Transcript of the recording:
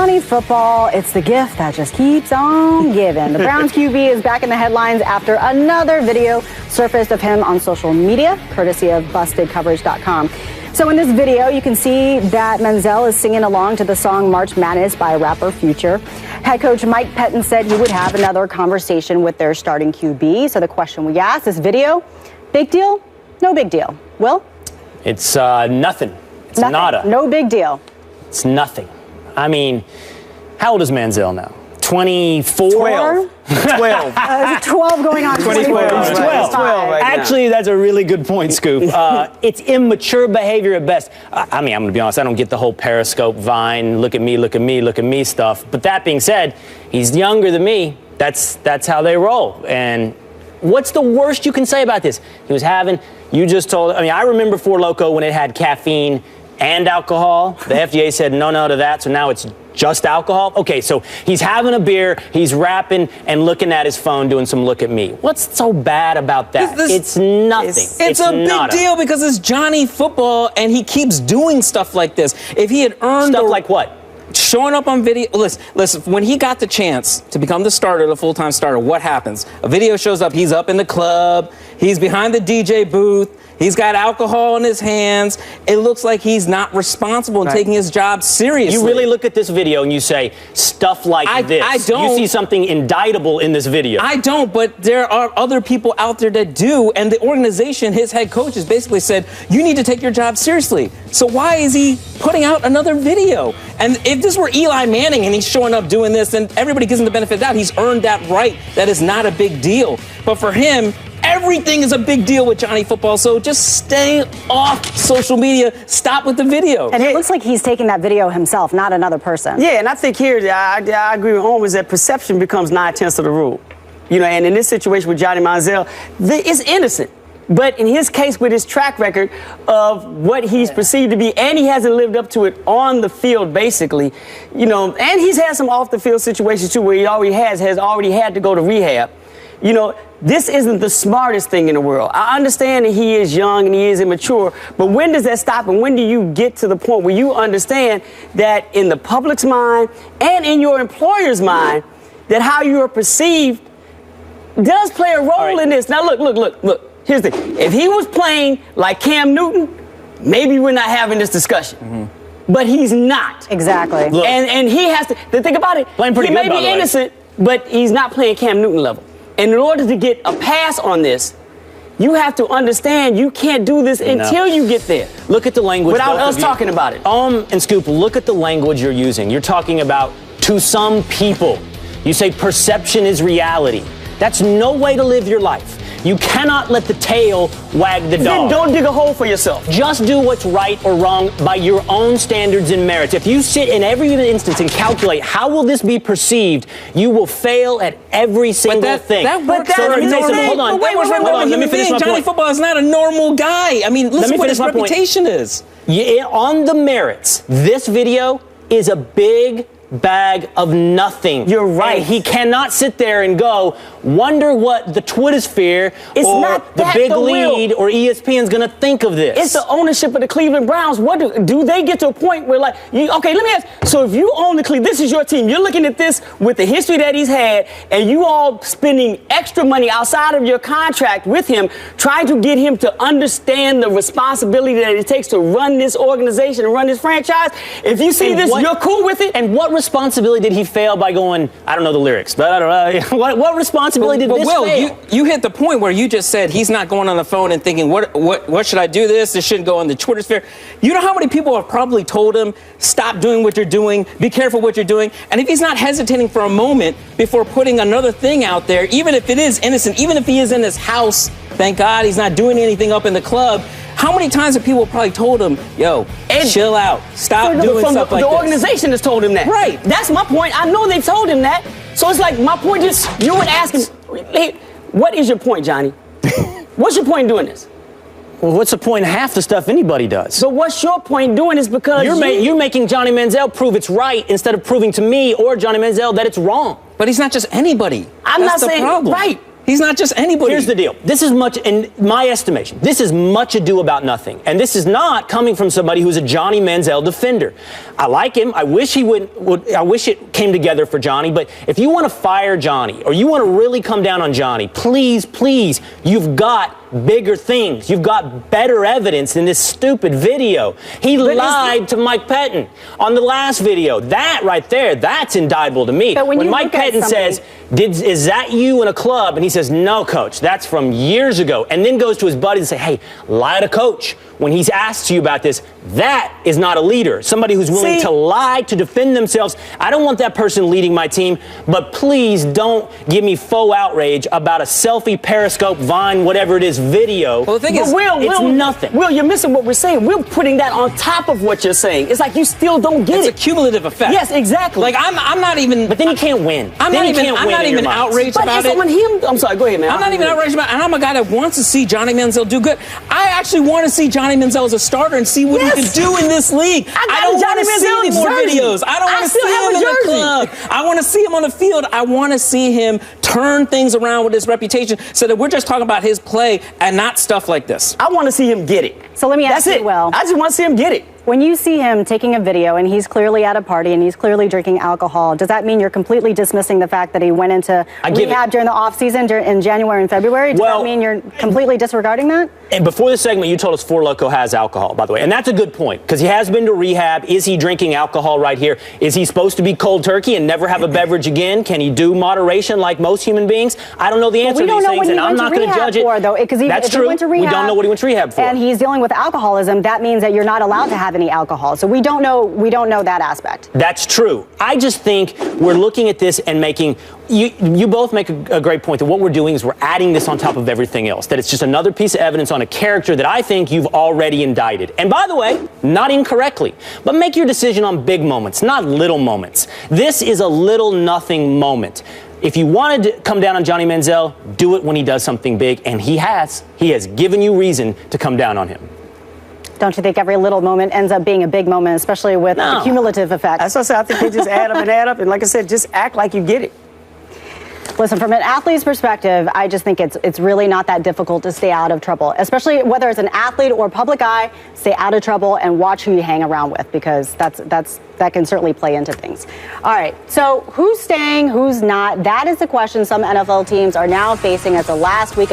Johnny Football, it's the gift that just keeps on giving. The Browns QB is back in the headlines after another video surfaced of him on social media, courtesy of BustedCoverage.com. So in this video, you can see that Manziel is singing along to the song March Madness by rapper Future. Head coach Mike Pettin said he would have another conversation with their starting QB. So the question we asked, this video, big deal? No big deal. Will? It's nothing. It's nothing. nada. No big deal. It's nothing. I mean, how old is Manziel now? 24? 12. 12 going on 24. 12. 12 right Actually, that's a really good point, Scoop. It's immature behavior at best. I mean, I'm going to be honest, I don't get the whole Periscope, Vine, look at me, look at me, look at me stuff. But that being said, he's younger than me. That's how they roll. And what's the worst you can say about this? He was having, you just told, I mean, I remember Four Loko when it had caffeine and alcohol. The FDA said no to that, so now it's just alcohol. Okay, so he's having a beer, he's rapping and looking at his phone doing some look at me. What's so bad about that? It's nothing. It's a big deal because it's Johnny Football and he keeps doing stuff like this. If he had earned stuff like what? Showing up on video. Listen, when he got the chance to become the starter, the full-time starter, what happens? A video shows up, he's up in the club, he's behind the DJ booth, he's got alcohol in his hands. It looks like he's not responsible and taking his job seriously. You really look at this video and you say, stuff like this. I don't. You see something indictable in this video. I don't, but there are other people out there that do, and the organization, his head coach, has basically said, you need to take your job seriously. So why is he putting out another video? And if this were Eli Manning and he's showing up doing this, then everybody gives him the benefit of the doubt. He's earned that right. That is not a big deal. But for him, everything is a big deal with Johnny Football, so just stay off social media. Stop with the video. And it looks like he's taking that video himself, not another person. Yeah, and I think here, I agree with Holmes, that perception becomes 9/10 of the rule. You know, and in this situation with Johnny Manziel, it's innocent. But in his case, with his track record of what he's perceived to be, and he hasn't lived up to it on the field, basically, you know, and he's had some off-the-field situations, too, where he already has already had to go to rehab. You know, this isn't the smartest thing in the world. I understand that he is young and he is immature, but when does that stop, and when do you get to the point where you understand that in the public's mind and in your employer's mind, that how you are perceived does play a role in this? Now, look. Here's the thing. If he was playing like Cam Newton, maybe we're not having this discussion. Mm-hmm. But he's not. Exactly. Look, and he has to think about it. He may be innocent, but he's not playing Cam Newton level. And in order to get a pass on this, you have to understand you can't do this until you get there. Look at the language. Without us talking about it. And Scoop, look at the language you're using. You're talking about to some people. You say perception is reality. That's no way to live your life. You cannot let the tail wag the dog. Then don't dig a hole for yourself. Just do what's right or wrong by your own standards and merits. If you sit in every instance and calculate how will this be perceived, you will fail at every single thing. Hold on. Let me finish my point. Johnny Football is not a normal guy. I mean, listen what his reputation is. Yeah, on the merits, this video is a big bag of nothing. You're right. And he cannot sit there and go, wonder what the Twittersphere or the Big Lead or ESPN's going to think of this. It's the ownership of the Cleveland Browns. What do they get to a point where, like, okay, let me ask. So if you own the Cleveland, this is your team. You're looking at this with the history that he's had, and you all spending extra money outside of your contract with him, trying to get him to understand the responsibility that it takes to run this organization and run this franchise. If you see this, you're cool with it. And what responsibility did he fail by going, I don't know the lyrics, but I don't know. What responsibility did this fail? You hit the point where you just said he's not going on the phone and thinking, what should I do this? This shouldn't go on the Twitter sphere. You know how many people have probably told him, stop doing what you're doing, be careful what you're doing. And if he's not hesitating for a moment before putting another thing out there, even if it is innocent, even if he is in his house, thank God he's not doing anything up in the club. How many times have people probably told him, yo, chill out, stop doing stuff like this? The organization has told him that. Right. That's my point. I know they've told him that. So it's like my point is, you would ask him, hey, what is your point, Johnny? What's your point in doing this? Well, what's the point in half the stuff anybody does? So what's your point in doing this? Because you're making Johnny Manziel prove it's right instead of proving to me or Johnny Manziel that it's wrong. But he's not just anybody. I'm not saying right. He's not just anybody. Here's the deal. This is much, in my estimation, this is much ado about nothing. And this is not coming from somebody who's a Johnny Manziel defender. I like him. I wish he I wish it came together for Johnny. But if you want to fire Johnny or you want to really come down on Johnny, please, please, you've got bigger things. You've got better evidence than this stupid video. He lied to Mike Pettin on the last video. That right there, that's indictable to me. But when Mike Pettin says, is that you in a club? And he says, no, coach, that's from years ago. And then goes to his buddy and say, hey, lie to coach when he's asked you about this. That is not a leader. Somebody who's willing to lie to defend themselves. I don't want that person leading my team, but please don't give me faux outrage about a selfie, Periscope, Vine, whatever it is, video. Well, the thing is, it's nothing. Will, you're missing what we're saying. We're putting that on top of what you're saying. It's like you still don't get it. It's a cumulative effect. Yes, exactly. Like I'm not even. But then you can't win. I'm not even outraged about it. But him. I'm sorry. Go ahead, man. I'm not even outraged about it. And I'm a guy that wants to see Johnny Manziel do good. I actually want to see Johnny Manziel as a starter and see what he can do in this league. I don't want to see any more videos. I don't want to see him in the club. I want to see him on the field. I want to see him turn things around with his reputation so that we're just talking about his play and not stuff like this. I want to see him get it. So let me ask you, Will. I just want to see him get it. When you see him taking a video and he's clearly at a party and he's clearly drinking alcohol, does that mean you're completely dismissing the fact that he went into rehab during the offseason in January and February? Does that mean you're completely disregarding that? And before the segment, you told us Four Loko has alcohol, by the way. And that's a good point, because he has been to rehab. Is he drinking alcohol right here? Is he supposed to be cold turkey and never have a beverage again? Can he do moderation like most human beings? I don't know the answer to these things, and I'm not going to judge it. That's true. We don't know what he went to rehab for. And he's dealing with alcoholism. That means that you're not allowed to have any alcohol. So we don't know that aspect. That's true. I just think we're looking at this and making, you both make a great point that what we're doing is we're adding this on top of everything else, that it's just another piece of evidence on a character that I think you've already indicted. And by the way, not incorrectly, but make your decision on big moments, not little moments. This is a little nothing moment. If you wanted to come down on Johnny Manziel, do it when he does something big, and he has. He has given you reason to come down on him. Don't you think every little moment ends up being a big moment, especially with the cumulative effect? That's what I said. I think they just add up, and like I said, just act like you get it. Listen, from an athlete's perspective, I just think it's really not that difficult to stay out of trouble, especially whether it's an athlete or public eye. Stay out of trouble and watch who you hang around with, because that can certainly play into things. All right, so who's staying, who's not? That is the question some NFL teams are now facing as the last week of